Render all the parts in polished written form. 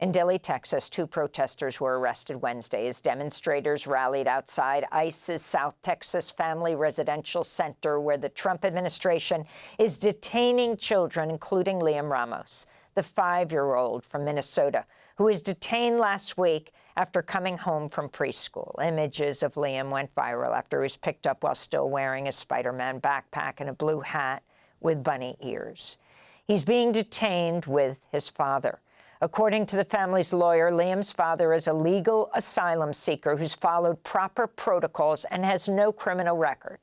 In Dilley, Texas, 2 protesters were arrested Wednesday as demonstrators rallied outside ICE's South Texas Family Residential Center, where the Trump administration is detaining children, including Liam Ramos, the 5-year-old from Minnesota, who was detained last week after coming home from preschool. Images of Liam went viral after he was picked up while still wearing a Spider-Man backpack and a blue hat with bunny ears. He's being detained with his father. According to the family's lawyer, Liam's father is a legal asylum seeker who's followed proper protocols and has no criminal record.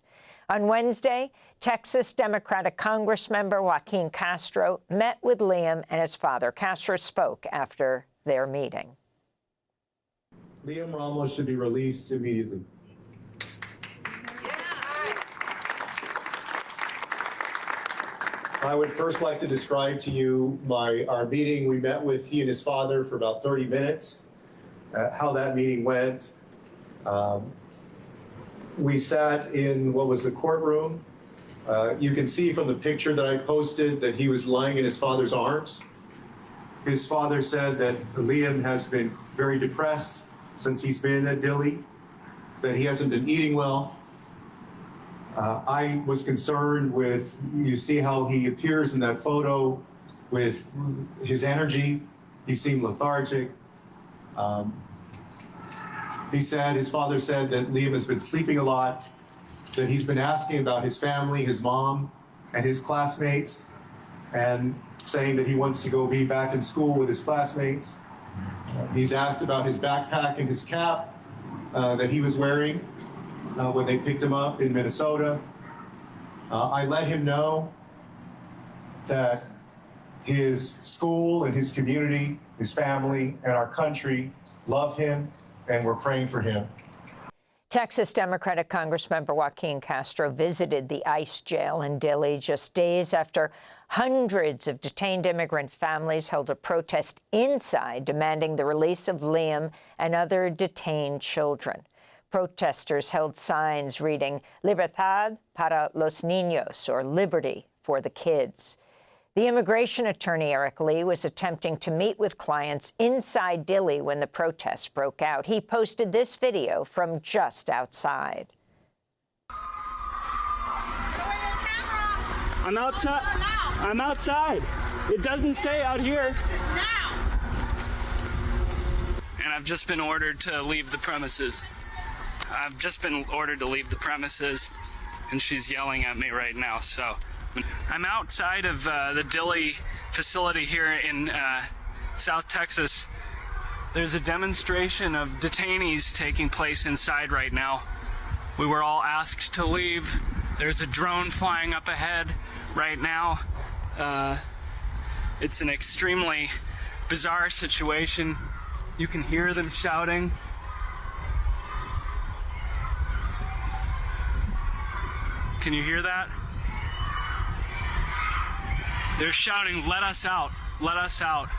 On Wednesday, Texas Democratic Congressmember Joaquin Castro met with Liam and his father. Castro spoke after their meeting. Liam Ramos should be released immediately. I would first like to describe to you our meeting. We met with he and his father for about 30 minutes, how that meeting went. We sat in what was the courtroom. You can see from the picture that I posted that he was lying in his father's arms. His father said that Liam has been very depressed since he's been at Dilley, that he hasn't been eating well. I was concerned with, you see how he appears in that photo with his energy. He seemed lethargic. His father said that Liam has been sleeping a lot, that he's been asking about his family, his mom, and his classmates, and saying that he wants to go be back in school with his classmates. He's asked about his backpack and his cap that he was wearing when they picked him up in Minnesota. I let him know that his school and his community, his family, and our country love him, and we're praying for him. Texas Democratic Congressmember Joaquin Castro visited the ICE jail in Dilley just days after hundreds of detained immigrant families held a protest inside demanding the release of Liam and other detained children. Protesters held signs reading "Libertad para los niños," or liberty for the kids. The immigration attorney, Eric Lee, was attempting to meet with clients inside Dilley when the protests broke out. He posted this video from just outside. I'm outside. I'm outside. It doesn't say out here. And I've just been ordered to leave the premises. I've just been ordered to leave the premises, and she's yelling at me right now. So I'm outside of the Dilley facility here in South Texas. There's a demonstration of detainees taking place inside right now. We were all asked to leave. There's a drone flying up ahead right now. It's an extremely bizarre situation. You can hear them shouting. Can you hear that? They're shouting, "Let us out, let us out."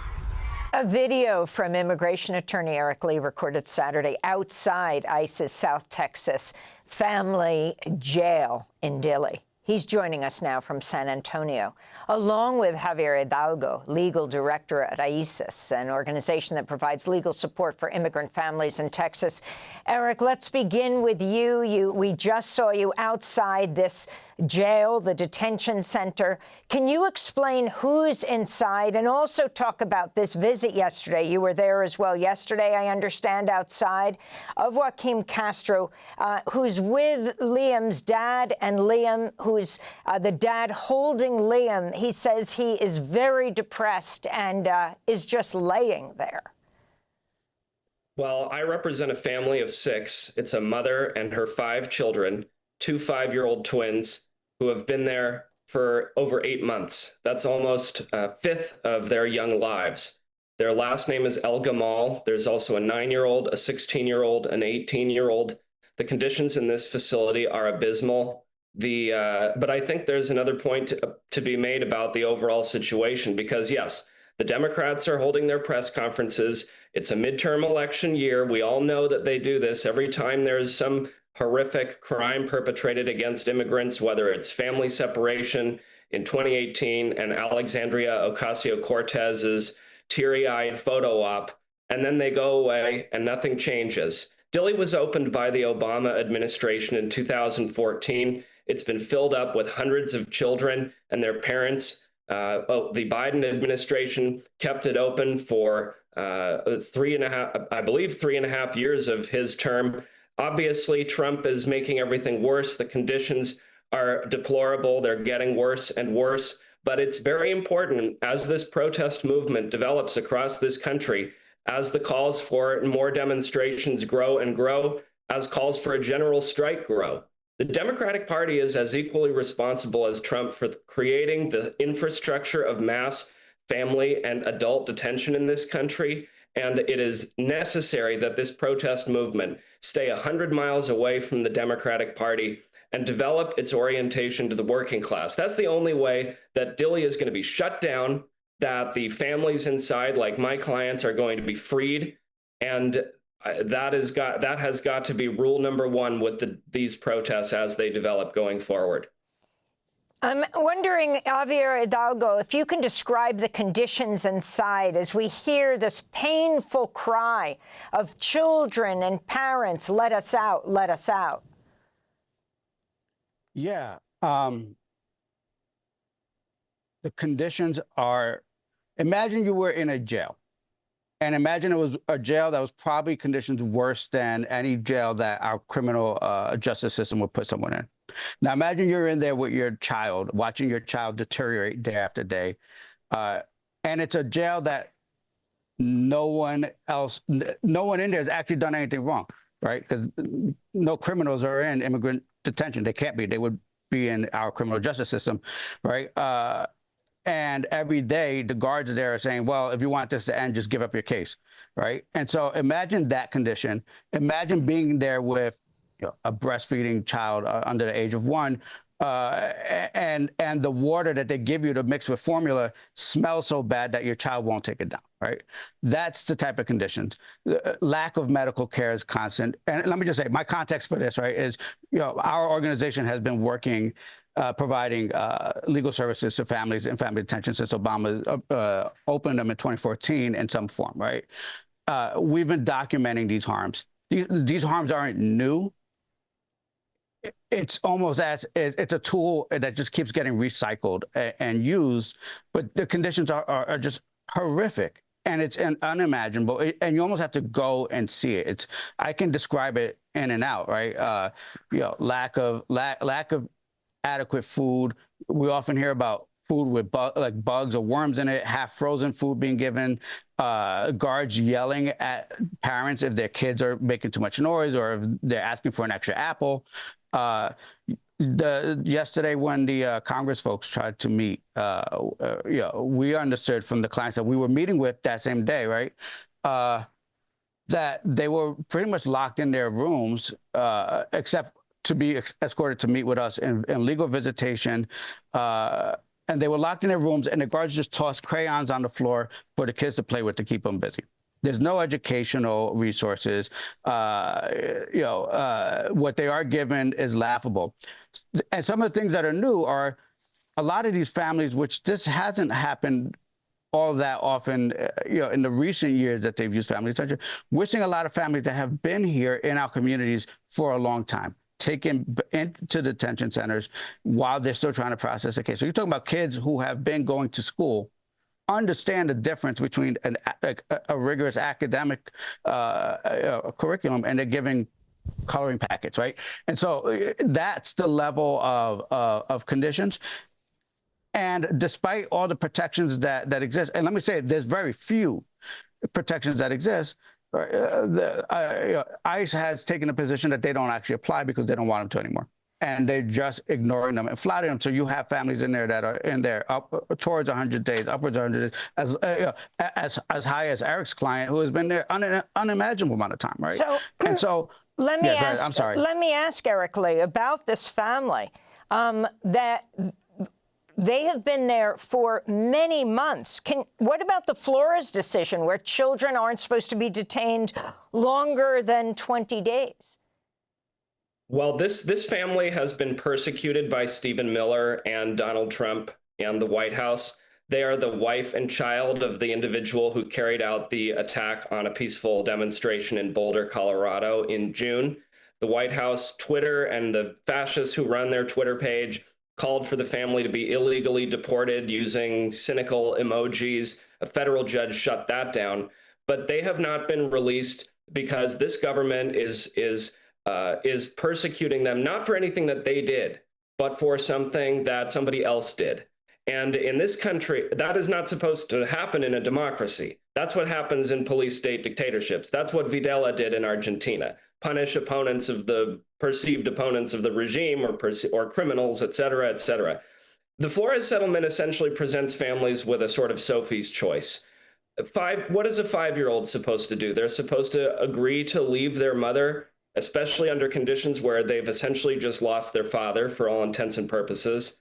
A video from immigration attorney Eric Lee recorded Saturday outside ICE's South Texas family jail in Dilley. He's joining us now from San Antonio, along with Javier Hidalgo, legal director at RAICES, an organization that provides legal support for immigrant families in Texas. Eric, let's begin with you. We just saw you outside this jail, the detention center. Can you explain who's inside and also talk about this visit yesterday? You were there as well yesterday, I understand, outside, of Joaquin Castro, who's with Liam's dad, and Liam, who's the dad holding Liam. He says he is very depressed and is just laying there. Well, I represent a family of 6. It's a mother and her 5 children, 2 5-year-old twins who have been there for over 8 months. That's almost a fifth of their young lives. Their last name is El Gamal. There's also a 9-year-old, a 16-year-old, an 18-year-old. The conditions in this facility are abysmal. But I think there's another point to be made about the overall situation, because yes, the Democrats are holding their press conferences. It's a midterm election year. We all know that they do this every time there's some horrific crime perpetrated against immigrants, whether it's family separation in 2018 and Alexandria Ocasio-Cortez's teary-eyed photo op, and then they go away and nothing changes. Dilley was opened by the Obama administration in 2014. It's been filled up with hundreds of children and their parents. The Biden administration kept it open for 3.5 years of his term. Obviously, Trump is making everything worse. The conditions are deplorable. They're getting worse and worse. But it's very important as this protest movement develops across this country, as the calls for more demonstrations grow and grow, as calls for a general strike grow. The Democratic Party is as equally responsible as Trump for creating the infrastructure of mass family and adult detention in this country. And it is necessary that this protest movement stay 100 miles away from the Democratic Party and develop its orientation to the working class. That's the only way that Dilley is going to be shut down, that the families inside, like my clients, are going to be freed. And that has got to be rule number one with these protests as they develop going forward. I'm wondering, Javier Hidalgo, if you can describe the conditions inside as we hear this painful cry of children and parents, let us out, let us out. Yeah. The conditions are, imagine you were in a jail. And imagine it was a jail that was probably conditions worse than any jail that our criminal justice system would put someone in. Now, imagine you're in there with your child, watching your child deteriorate day after day. And it's a jail that no one in there has actually done anything wrong, right? Because no criminals are in immigrant detention. They can't be. They would be in our criminal justice system, right? And every day, the guards there are saying, well, if you want this to end, just give up your case, right? And so imagine that condition. Imagine being there with a breastfeeding child under the age of 1, and the water that they give you to mix with formula smells so bad that your child won't take it down, right? That's the type of conditions. The lack of medical care is constant. And let me just say, my context for this, right, is our organization has been working providing legal services to families in family detention since Obama opened them in 2014 in some form, right? We've been documenting these harms. These harms aren't new. It's almost as it's a tool that just keeps getting recycled and used, but the conditions are just horrific, and it's unimaginable. And you almost have to go and see it. I can describe it in and out, right? Lack of adequate food. We often hear about food with bugs or worms in it, half frozen food being given, guards yelling at parents if their kids are making too much noise or if they're asking for an extra apple. Yesterday when the Congress folks tried to meet, we understood from the clients that we were meeting with that same day, right, that they were pretty much locked in their rooms, except to be escorted to meet with us in legal visitation. And they were locked in their rooms, and the guards just tossed crayons on the floor for the kids to play with to keep them busy. There's no educational resources. What they are given is laughable. And some of the things that are new are a lot of these families, which this hasn't happened all that often, in the recent years that they've used family detention. We're seeing a lot of families that have been here in our communities for a long time, taken into detention centers while they're still trying to process a case. So you're talking about kids who have been going to school, understand the difference between a rigorous academic curriculum and they're giving coloring packets, right? And so that's the level of conditions. And despite all the protections that exist, and let me say, there's very few protections that exist. ICE has taken a position that they don't actually apply because they don't want them to anymore. And they're just ignoring them and flouting them. So you have families in there that are in there up towards 100 days, upwards of 100 days, as high as Eric's client, who has been there unimaginable amount of time, right? So let me ask Eric Lee about this family that they have been there for many months. What about the Flores decision, where children aren't supposed to be detained longer than 20 days? Well, this family has been persecuted by Stephen Miller and Donald Trump and the White House. They are the wife and child of the individual who carried out the attack on a peaceful demonstration in Boulder, Colorado in June. The White House Twitter and the fascists who run their Twitter page called for the family to be illegally deported using cynical emojis. A federal judge shut that down, but they have not been released because this government is persecuting them, not for anything that they did, but for something that somebody else did. And in this country, that is not supposed to happen in a democracy. That's what happens in police state dictatorships. That's what Videla did in Argentina. Punish opponents of the perceived opponents of the regime or criminals, et cetera, et cetera. The Flores settlement essentially presents families with a sort of Sophie's choice. What is a 5-year-old supposed to do? They're supposed to agree to leave their mother, especially under conditions where they've essentially just lost their father for all intents and purposes.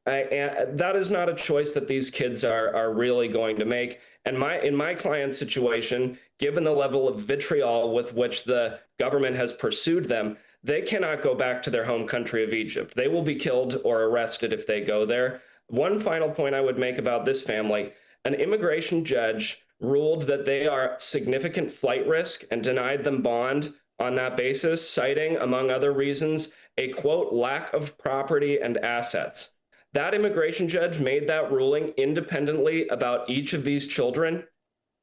And that is not a choice that these kids are really going to make. And in my client's situation, given the level of vitriol with which the government has pursued them, they cannot go back to their home country of Egypt. They will be killed or arrested if they go there. One final point I would make about this family: an immigration judge ruled that they are significant flight risk and denied them bond on that basis, citing, among other reasons, a, quote, lack of property and assets. That immigration judge made that ruling independently about each of these children.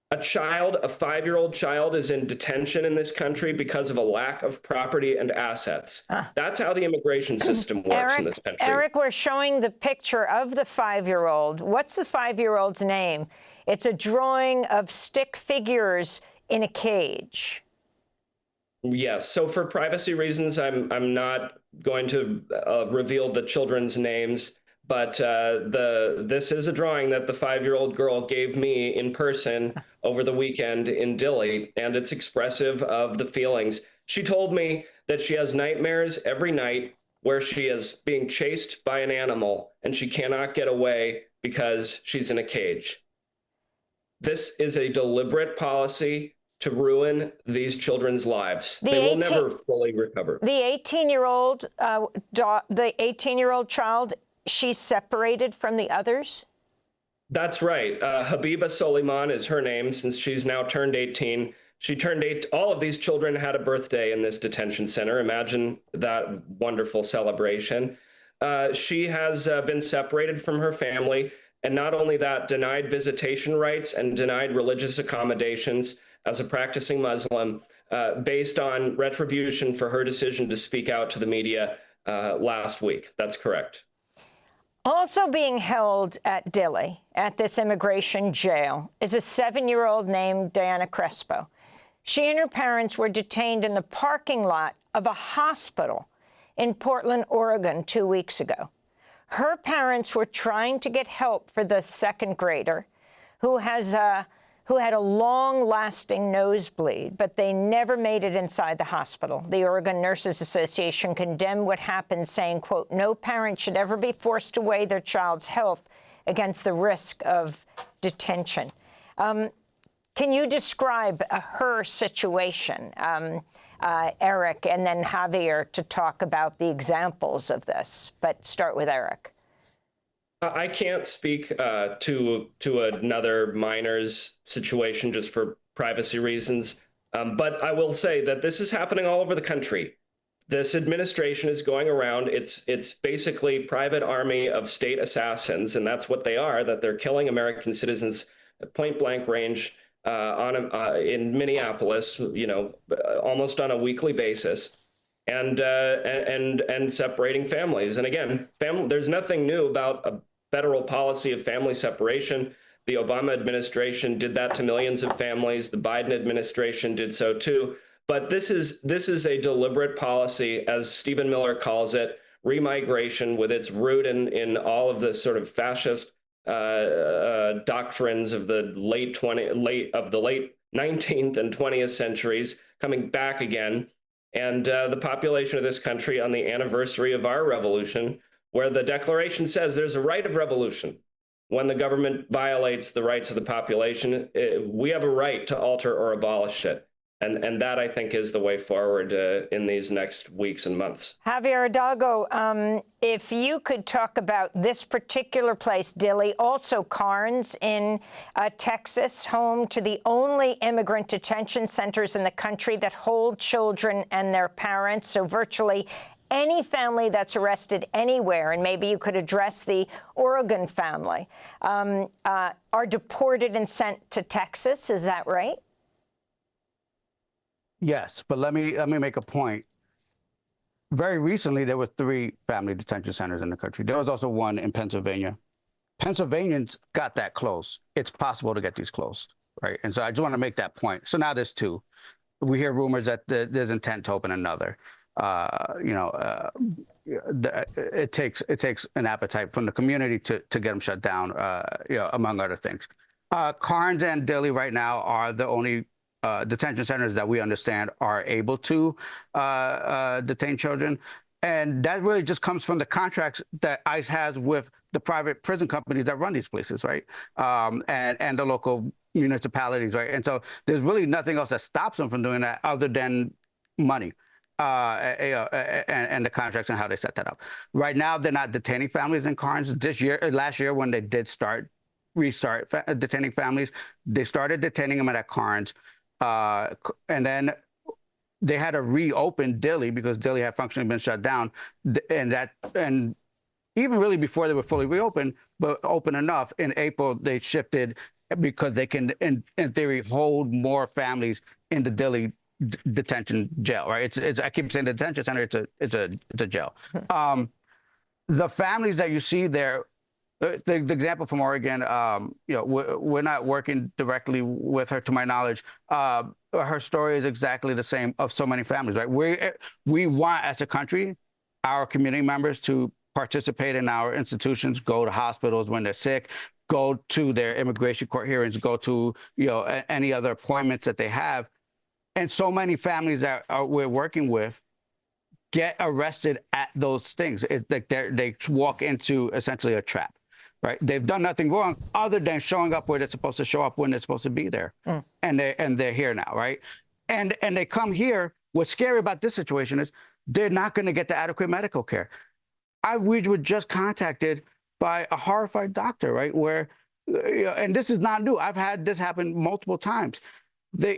A 5-year-old child is in detention in this country because of a lack of property and assets. That's how the immigration system works in this country. Eric, we're showing the picture of the 5-year-old. What's the 5-year-old's name? It's a drawing of stick figures in a cage. Yes. So for privacy reasons, I'm not going to reveal the children's names. But this is a drawing that the 5-year-old girl gave me in person over the weekend in Dilley, and it's expressive of the feelings. She told me that she has nightmares every night where she is being chased by an animal and she cannot get away because she's in a cage. This is a deliberate policy to ruin these children's lives. They will never fully recover. The 18-year-old child, she's separated from the others? That's right. Habiba Soliman is her name, since she's now turned 18. She turned 8. All of these children had a birthday in this detention center. Imagine that wonderful celebration. She has been separated from her family, and not only that, denied visitation rights and denied religious accommodations as a practicing Muslim, based on retribution for her decision to speak out to the media last week. That's correct. Also being held at Dilley, at this immigration jail, is a 7-year-old named Diana Crespo. She and her parents were detained in the parking lot of a hospital in Portland, Oregon, 2 weeks ago. Her parents were trying to get help for the second grader who had a long-lasting nosebleed, but they never made it inside the hospital. The Oregon Nurses Association condemned what happened, saying, quote, no parent should ever be forced to weigh their child's health against the risk of detention. Can you describe her situation, Eric, and then Javier to talk about the examples of this? But start with Eric. I can't speak to another minor's situation just for privacy reasons, but I will say that this is happening all over the country. This administration is going around. It's basically private army of state assassins, and that's what they are. That they're killing American citizens at point blank range in Minneapolis, almost on a weekly basis. And separating families. And again, there's nothing new about a federal policy of family separation. The Obama administration did that to millions of families. The Biden administration did so too. But this is a deliberate policy, as Stephen Miller calls it, remigration, with its root in all of the sort of fascist doctrines of the late 19th and 20th centuries coming back again. And the population of this country, on the anniversary of our revolution, where the Declaration says there's a right of revolution. When the government violates the rights of the population, we have a right to alter or abolish it. And that, I think, is the way forward in these next weeks and months. Javier Hidalgo, if you could talk about this particular place, Dilley, also Carnes in Texas, home to the only immigrant detention centers in the country that hold children and their parents. So virtually any family that's arrested anywhere, and maybe you could address the Oregon family, are deported and sent to Texas. Is that right? Yes, but let me make a point. Very recently, there were 3 family detention centers in the country. There was also one in Pennsylvania. Pennsylvanians got that close. It's possible to get these closed, right? And so I just want to make that point. So now there's 2. We hear rumors that there's intent to open another. It takes an appetite from the community to get them shut down, among other things. Carnes and Dilley right now are the only detention centers that we understand are able to detain children. And that really just comes from the contracts that ICE has with the private prison companies that run these places, right? And the local municipalities, right? And so there's really nothing else that stops them from doing that other than money. And the contracts and how they set that up. Right now, they're not detaining families in Carnes. Last year, when they did restart detaining families, they started detaining them at Carnes. And then they had to reopen Dilley because Dilley had functionally been shut down. And even really before they were fully reopened, but open enough, in April, they shifted because they can, in theory, hold more families in the Dilley detention jail, right? I keep saying the detention center, it's a jail. The families that you see there, the example from Oregon, we're not working directly with her, to my knowledge. Her story is exactly the same of so many families, right? We want, as a country, our community members to participate in our institutions, go to hospitals when they're sick, go to their immigration court hearings, go to any other appointments that they have. And so many families that we're working with get arrested at those things. It's like they walk into essentially a trap, right? They've done nothing wrong other than showing up where they're supposed to show up when they're supposed to be there. And they're here now, right? And they come here. What's scary about this situation is they're not going to get the adequate medical care. We were just contacted by a horrified doctor, right? Where, and this is not new. I've had this happen multiple times.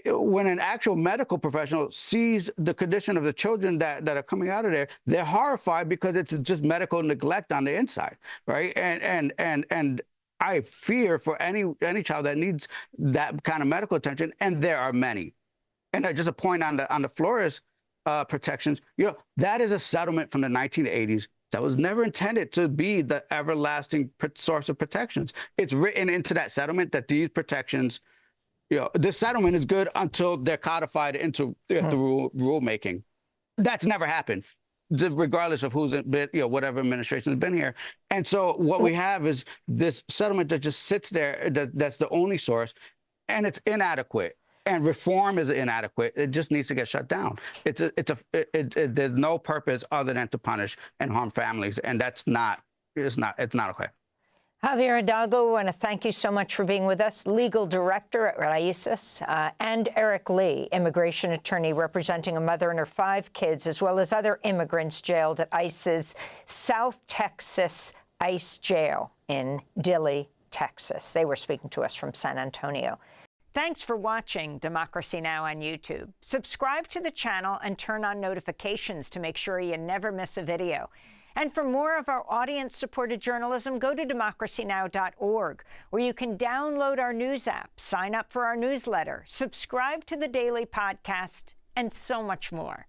When an actual medical professional sees the condition of the children that are coming out of there, they're horrified because it's just medical neglect on the inside, right? And I fear for any child that needs that kind of medical attention, and there are many. And just a point on the Flores protections, that is a settlement from the 1980s that was never intended to be the everlasting source of protections. It's written into that settlement that these protections, this settlement is good until they're codified into through rulemaking. That's never happened, regardless of who's been, whatever administration has been here. And so what we have is this settlement that just sits there. That's the only source, and it's inadequate. And reform is inadequate. It just needs to get shut down. There's no purpose other than to punish and harm families, and it's not okay. Javier Hidalgo, I want to thank you so much for being with us, legal director at RAICES, and Eric Lee, immigration attorney representing a mother and her 5 kids, as well as other immigrants jailed at ICE's South Texas ICE jail in Dilley, Texas. They were speaking to us from San Antonio. Thanks for watching Democracy Now! On YouTube. Subscribe to the channel and turn on notifications to make sure you never miss a video. And for more of our audience-supported journalism, go to democracynow.org, where you can download our news app, sign up for our newsletter, subscribe to the daily podcast, and so much more.